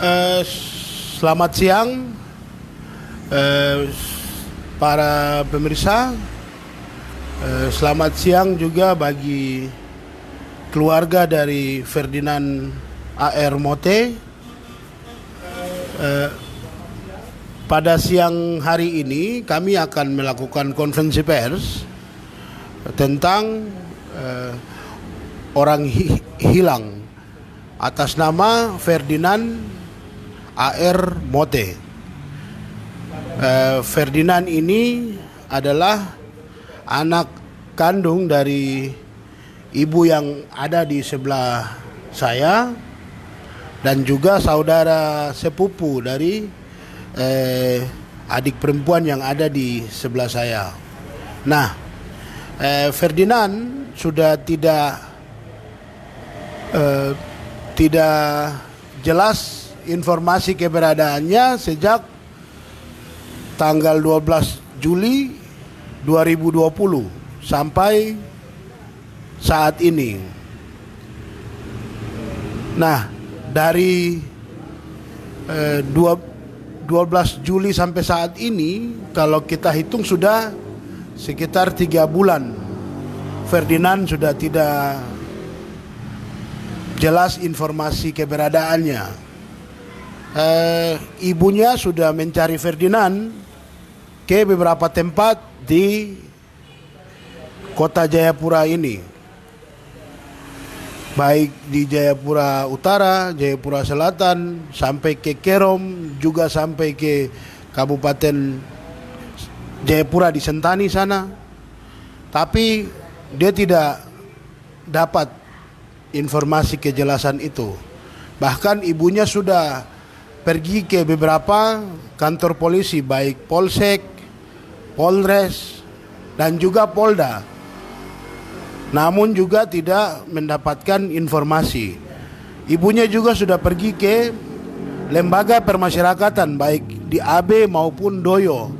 Eh, Selamat siang para pemirsa. Selamat siang juga bagi keluarga dari Ferdinand A.R. Mote. Pada siang hari ini kami akan melakukan konferensi pers tentang orang hilang atas nama Ferdinand A.R. Mote. Ferdinand ini adalah anak kandung dari ibu yang ada di sebelah saya dan juga saudara sepupu dari adik perempuan yang ada di sebelah saya. Nah, Ferdinand sudah tidak jelas informasi keberadaannya sejak tanggal 12 Juli 2020 sampai saat ini. Nah, dari 12 Juli sampai saat ini, kalau kita hitung sudah sekitar 3 bulan Ferdinand sudah tidak jelas informasi keberadaannya. Ibunya sudah mencari Ferdinand ke beberapa tempat di kota Jayapura ini, baik di Jayapura Utara, Jayapura Selatan, sampai ke Kerom, juga sampai ke Kabupaten Jayapura di Sentani sana. Tapi dia tidak dapat informasi kejelasan itu. Bahkan ibunya sudah pergi ke beberapa kantor polisi, baik Polsek, Polres, dan juga Polda. Namun juga tidak mendapatkan informasi. Ibunya juga sudah pergi ke lembaga permasyarakatan, baik di AB maupun Doyo.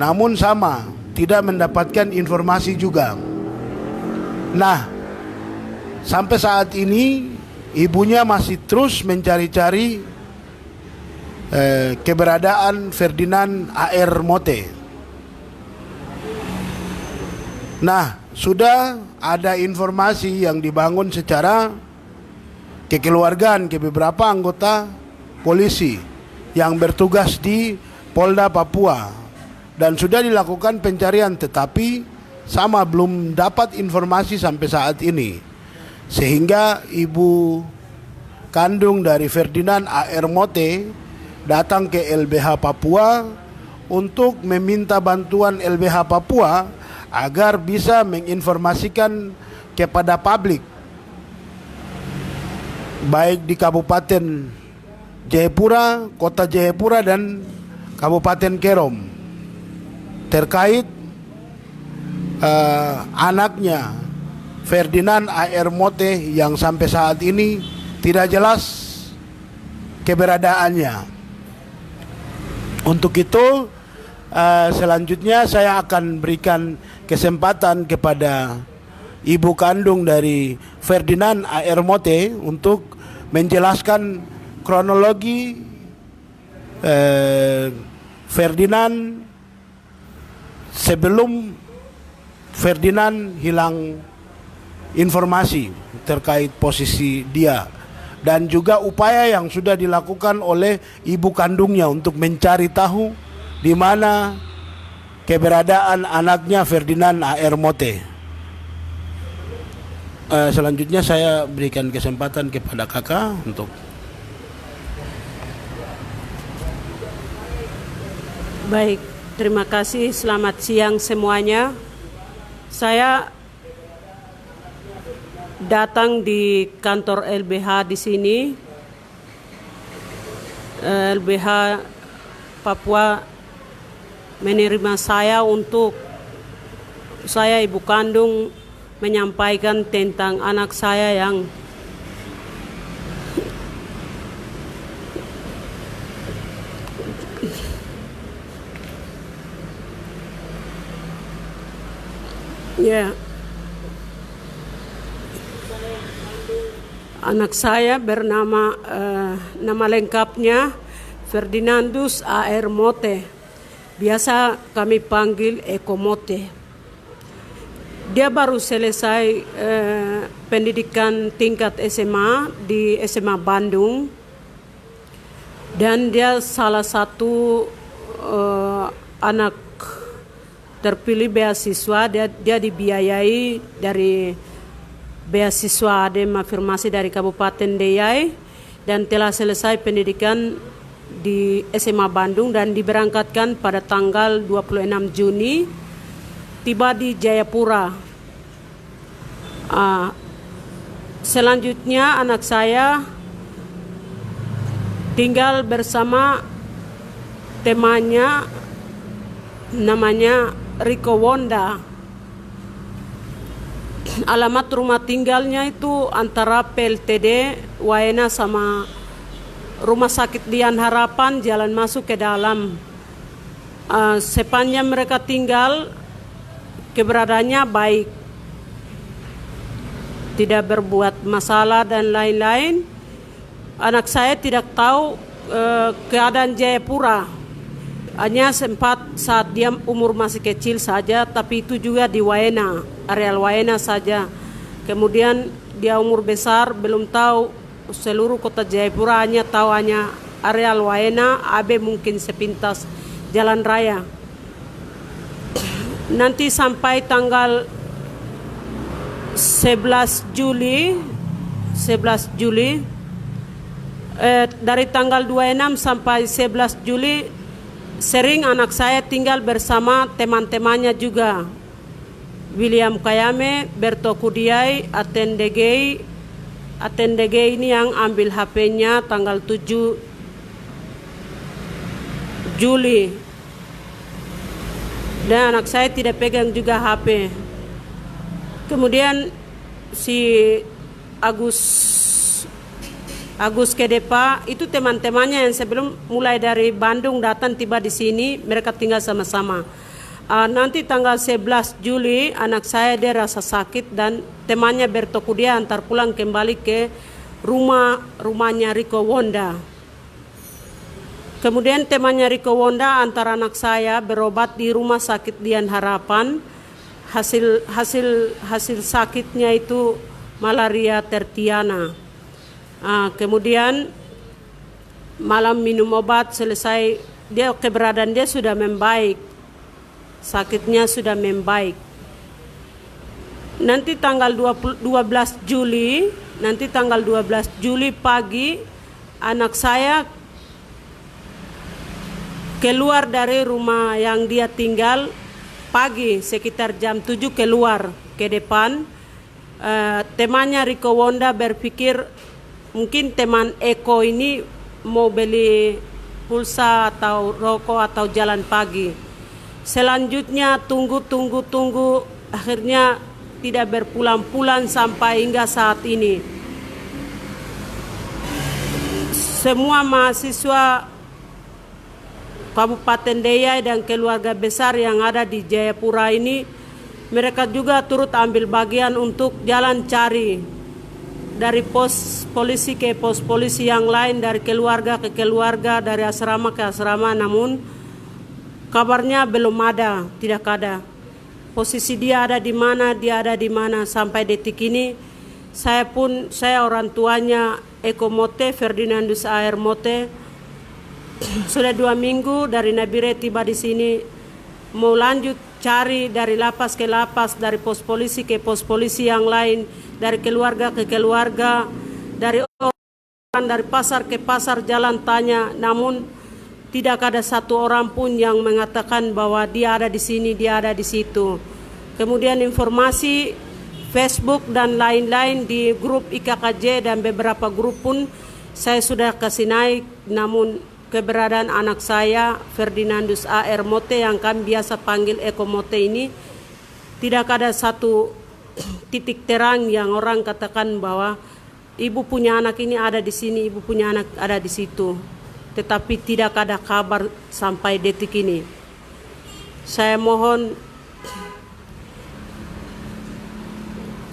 Namun sama, tidak mendapatkan informasi juga. Nah, sampai saat ini ibunya masih terus mencari-cari keberadaan Ferdinand A.R. Mote. Nah, sudah ada informasi yang dibangun secara kekeluargaan ke beberapa anggota polisi yang bertugas di Polda Papua, dan sudah dilakukan pencarian, tetapi sama belum dapat informasi sampai saat ini. Sehingga ibu kandung dari Ferdinand A.R. Mote datang ke LBH Papua untuk meminta bantuan LBH Papua agar bisa menginformasikan kepada publik, baik di Kabupaten Jayapura, Kota Jayapura, dan Kabupaten Kerom, terkait anaknya Ferdinand A.R. Mote yang sampai saat ini tidak jelas keberadaannya. Untuk itu selanjutnya saya akan berikan kesempatan kepada ibu kandung dari Ferdinand A.R. Mote untuk menjelaskan kronologi Ferdinand sebelum Ferdinand hilang informasi terkait posisi dia, dan juga upaya yang sudah dilakukan oleh ibu kandungnya untuk mencari tahu di mana keberadaan anaknya Ferdinand A.R. Mote. Selanjutnya saya berikan kesempatan kepada kakak untuk. Baik, terima kasih. Selamat siang semuanya. Saya datang di kantor LBH di sini. LBH Papua menerima saya untuk saya ibu kandung menyampaikan tentang anak saya yang Anak saya bernama nama lengkapnya Ferdinandus A.R. Mote. Biasa kami panggil Eko Mote. Dia baru selesai pendidikan tingkat SMA di SMA Bandung. Dan dia salah satu anak terpilih beasiswa. Dia dibiayai dari beasiswa ADM Afirmasi dari Kabupaten Deyai dan telah selesai pendidikan di SMA Bandung dan diberangkatkan pada tanggal 26 Juni, tiba di Jayapura. Selanjutnya anak saya tinggal bersama temannya namanya Riko Wonda. Alamat rumah tinggalnya itu antara PLTD Waena sama Rumah Sakit Dian Harapan, jalan masuk ke dalam. Sepanjang mereka tinggal, keberadaannya baik, tidak berbuat masalah dan lain-lain. Anak saya tidak tahu keadaan Jayapura. Hanya sempat saat dia umur masih kecil saja, tapi itu juga di Waena, areal Waena saja. Kemudian dia umur besar, belum tahu seluruh kota Jayapura, hanya tahu hanya areal Waena, AB mungkin sepintas jalan raya. Nanti sampai tanggal 11 Juli, dari tanggal 26 sampai 11 Juli, sering anak saya tinggal bersama teman-temannya juga. William Kayame, Berto Kudiai, Atendegei ini yang ambil HP-nya tanggal 7 Juli. Dan anak saya tidak pegang juga HP. Kemudian si Agus Kedepa itu teman-temannya yang sebelum mulai dari Bandung datang tiba di sini, mereka tinggal sama-sama. Nanti tanggal 11 Juli anak saya dia rasa sakit dan temannya Bertoku dia antar pulang kembali ke rumahnya Riko Wonda. Kemudian temannya Riko Wonda antar anak saya berobat di Rumah Sakit Dian Harapan. Hasil sakitnya itu malaria tertiana. Kemudian malam minum obat selesai, keberadaan dia sudah membaik, sakitnya sudah membaik. Nanti tanggal 12 Juli pagi anak saya keluar dari rumah yang dia tinggal pagi sekitar jam 7 keluar ke depan. Temannya Riko Wonda berpikir mungkin teman Eko ini mau beli pulsa atau rokok atau jalan pagi. Selanjutnya tunggu, akhirnya tidak berpulang-pulang sampai hingga saat ini. Semua mahasiswa Kabupaten Deyai dan keluarga besar yang ada di Jayapura ini, mereka juga turut ambil bagian untuk jalan cari dari pos polisi ke pos polisi yang lain, dari keluarga ke keluarga, dari asrama ke asrama, namun kabarnya belum ada, tidak ada. Posisi dia ada di mana sampai detik ini. Saya orang tuanya Eko Mote, Ferdinandus A.R. Mote, sudah 2 minggu dari Nabire tiba di sini, mau lanjut cari dari lapas ke lapas, dari pos polisi ke pos polisi yang lain, dari keluarga ke keluarga, dari orang, dari pasar ke pasar, jalan tanya, namun tidak ada satu orang pun yang mengatakan bahwa dia ada di sini, dia ada di situ. Kemudian informasi Facebook dan lain-lain di grup IKKJ dan beberapa grup pun saya sudah kasih naik, namun keberadaan anak saya Ferdinandus A.R. Mote yang kami biasa panggil Eko Mote ini tidak ada satu titik terang yang orang katakan bahwa ibu punya anak ini ada di sini, ibu punya anak ada di situ. Tetapi tidak ada kabar sampai detik ini.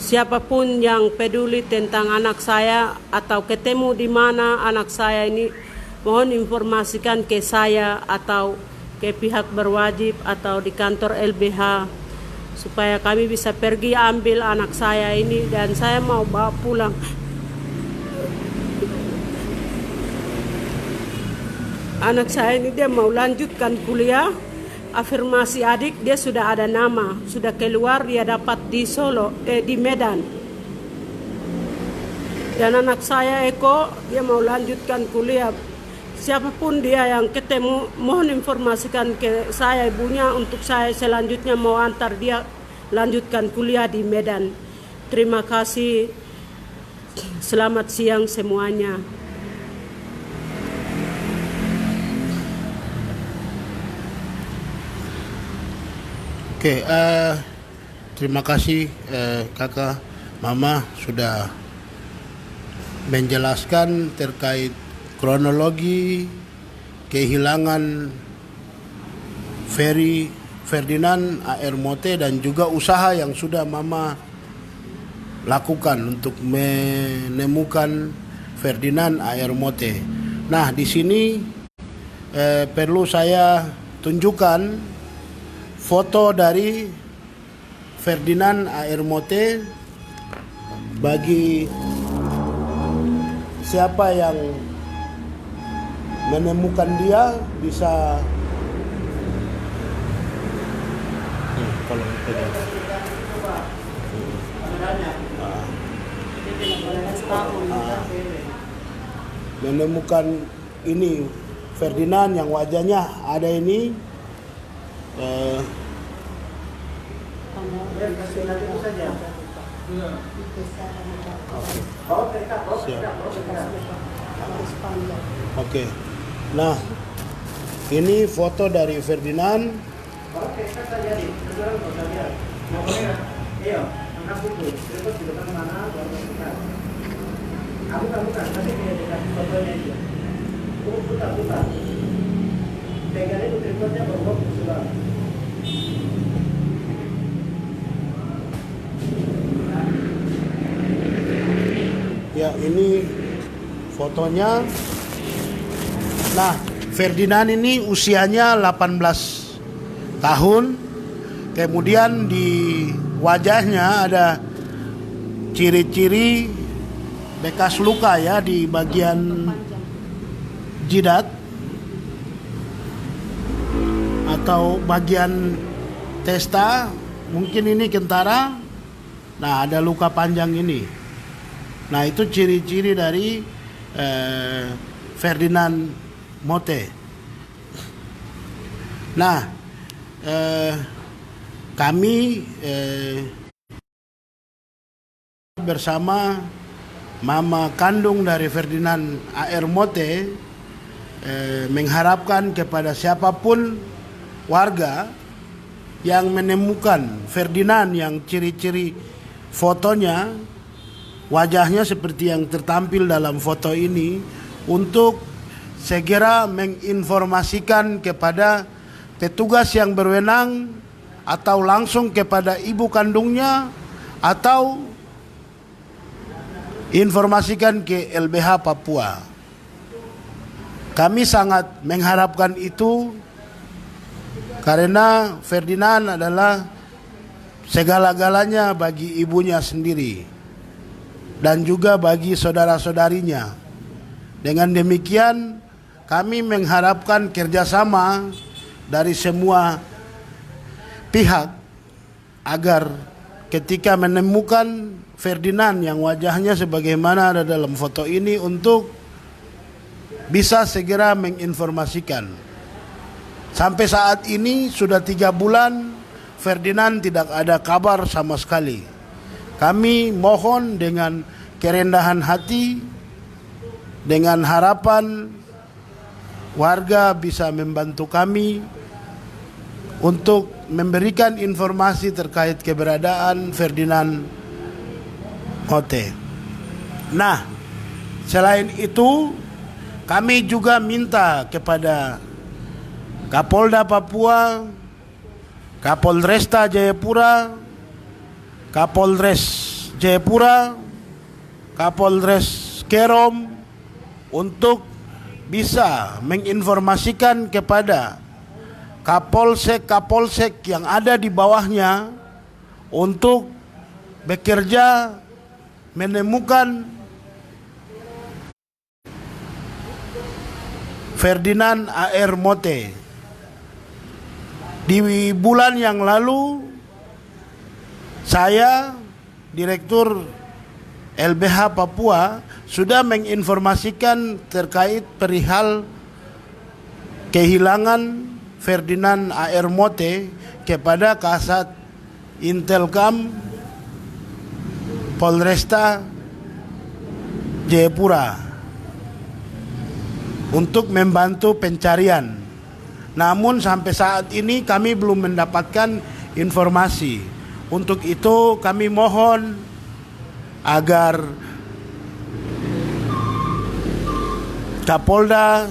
siapapun yang peduli tentang anak saya atau ketemu di mana anak saya ini, mohon informasikan ke saya atau ke pihak berwajib atau di kantor LBH supaya kami bisa pergi ambil anak saya ini dan saya mau bawa pulang. Anak saya ini dia mau lanjutkan kuliah, afirmasi adik dia sudah ada nama, sudah keluar, dia dapat di Solo, di Medan. Dan anak saya Eko, dia mau lanjutkan kuliah. Siapapun dia yang ketemu, mohon informasikan ke saya ibunya untuk saya selanjutnya mau antar dia lanjutkan kuliah di Medan. Terima kasih. Selamat siang semuanya. Oke, terima kasih kakak, mama sudah menjelaskan terkait kronologi kehilangan Ferry Ferdinand AR Mote dan juga usaha yang sudah mama lakukan untuk menemukan Ferdinand AR Mote. Nah, di sini perlu saya tunjukkan foto dari Ferdinand AR Mote bagi siapa yang menemukan dia bisa menemukan ini Ferdinand yang wajahnya ada ini Oke. Nah, ini foto dari Ferdinand. Ya, ini fotonya. Nah, Ferdinand ini usianya 18 tahun. Kemudian di wajahnya ada ciri-ciri bekas luka ya di bagian jidat atau bagian testa. Mungkin ini kentara. Nah, ada luka panjang ini. Nah, itu ciri-ciri dari Ferdinand Mote. Nah, kami bersama mama kandung dari Ferdinand AR Mote mengharapkan kepada siapapun warga yang menemukan Ferdinand yang ciri-ciri fotonya, wajahnya seperti yang tertampil dalam foto ini, untuk segera menginformasikan kepada petugas yang berwenang atau langsung kepada ibu kandungnya atau informasikan ke LBH Papua. Kami sangat mengharapkan itu karena Ferdinand adalah segala-galanya bagi ibunya sendiri dan juga bagi saudara-saudarinya. Dengan demikian kami mengharapkan kerjasama dari semua pihak agar ketika menemukan Ferdinand yang wajahnya sebagaimana ada dalam foto ini, untuk bisa segera menginformasikan. Sampai saat ini sudah 3 bulan Ferdinand tidak ada kabar sama sekali. Kami mohon dengan kerendahan hati, dengan harapan warga bisa membantu kami untuk memberikan informasi terkait keberadaan Ferdinand Mote. Nah, selain itu kami juga minta kepada Kapolda Papua, Kapolresta Jayapura, Kapolres Jayapura, Kapolres Kerom untuk bisa menginformasikan kepada kapolsek yang ada di bawahnya untuk bekerja menemukan Ferdinand A.R. Mote. Di bulan yang lalu saya, Direktur LBH Papua, sudah menginformasikan terkait perihal kehilangan Ferdinand A.R. Mote kepada Kasat Intelkam Polresta Jayapura untuk membantu pencarian. Namun sampai saat ini kami belum mendapatkan informasi. Untuk itu kami mohon agar Kapolda,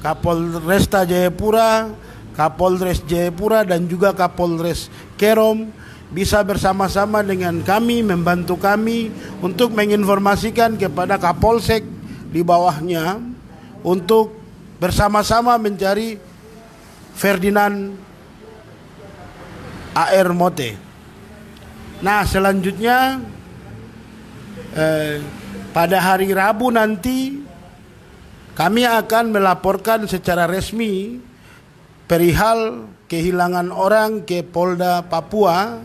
Kapolresta Jayapura, Kapolres Jayapura dan juga Kapolres Kerom bisa bersama-sama dengan kami, membantu kami untuk menginformasikan kepada Kapolsek di bawahnya untuk bersama-sama mencari Ferdinand A.R. Mote. Nah, selanjutnya pada hari Rabu nanti kami akan melaporkan secara resmi perihal kehilangan orang ke Polda Papua,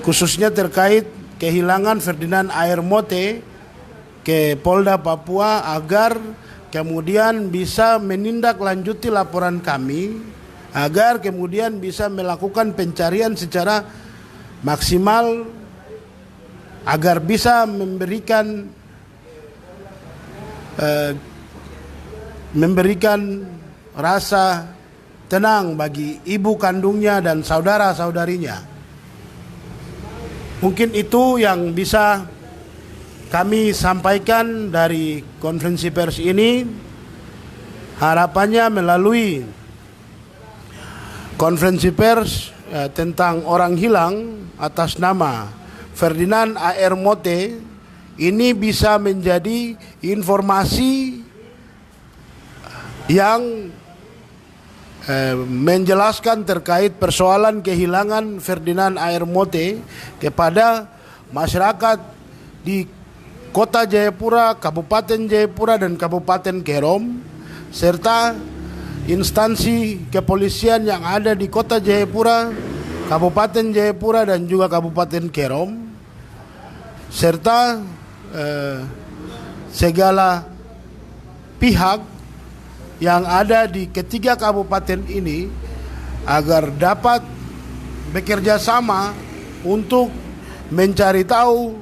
khususnya terkait kehilangan Ferdinand A.R. Mote ke Polda Papua agar kemudian bisa menindaklanjuti laporan kami, agar kemudian bisa melakukan pencarian secara maksimal, agar bisa memberikan rasa tenang bagi ibu kandungnya dan saudara-saudarinya. Mungkin itu yang bisa kami sampaikan dari konferensi pers ini. Harapannya melalui konferensi pers tentang orang hilang atas nama Ferdinand A.R. Mote ini bisa menjadi informasi yang menjelaskan terkait persoalan kehilangan Ferdinand A.R. Mote kepada masyarakat di Kota Jayapura, Kabupaten Jayapura dan Kabupaten Kerom, serta instansi kepolisian yang ada di Kota Jayapura, Kabupaten Jayapura dan juga Kabupaten Kerom, serta segala pihak yang ada di ketiga kabupaten ini agar dapat bekerja sama untuk mencari tahu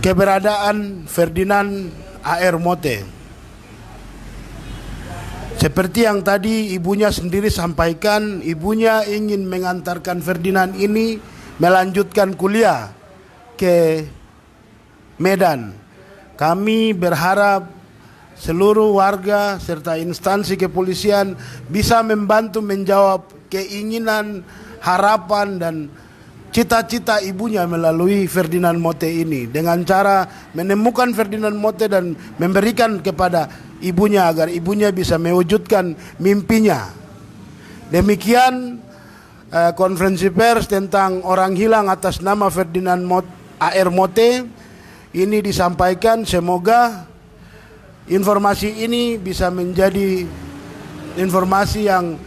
keberadaan Ferdinand A.R. Mote. Seperti yang tadi ibunya sendiri sampaikan, ibunya ingin mengantarkan Ferdinand ini melanjutkan kuliah ke Medan. Kami berharap seluruh warga serta instansi kepolisian bisa membantu menjawab keinginan, harapan dan cita-cita ibunya melalui Ferdinand Mote ini, dengan cara menemukan Ferdinand Mote dan memberikan kepada ibunya agar ibunya bisa mewujudkan mimpinya. Demikian konferensi pers tentang orang hilang atas nama Ferdinand A.R. Mote ini disampaikan. Semoga informasi ini bisa menjadi informasi yang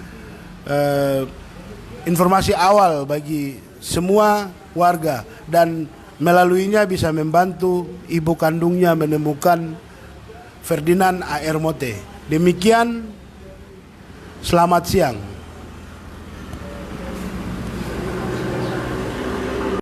informasi awal bagi semua warga dan melaluinya bisa membantu ibu kandungnya menemukan Ferdinand A.R. Mote. Demikian, selamat siang.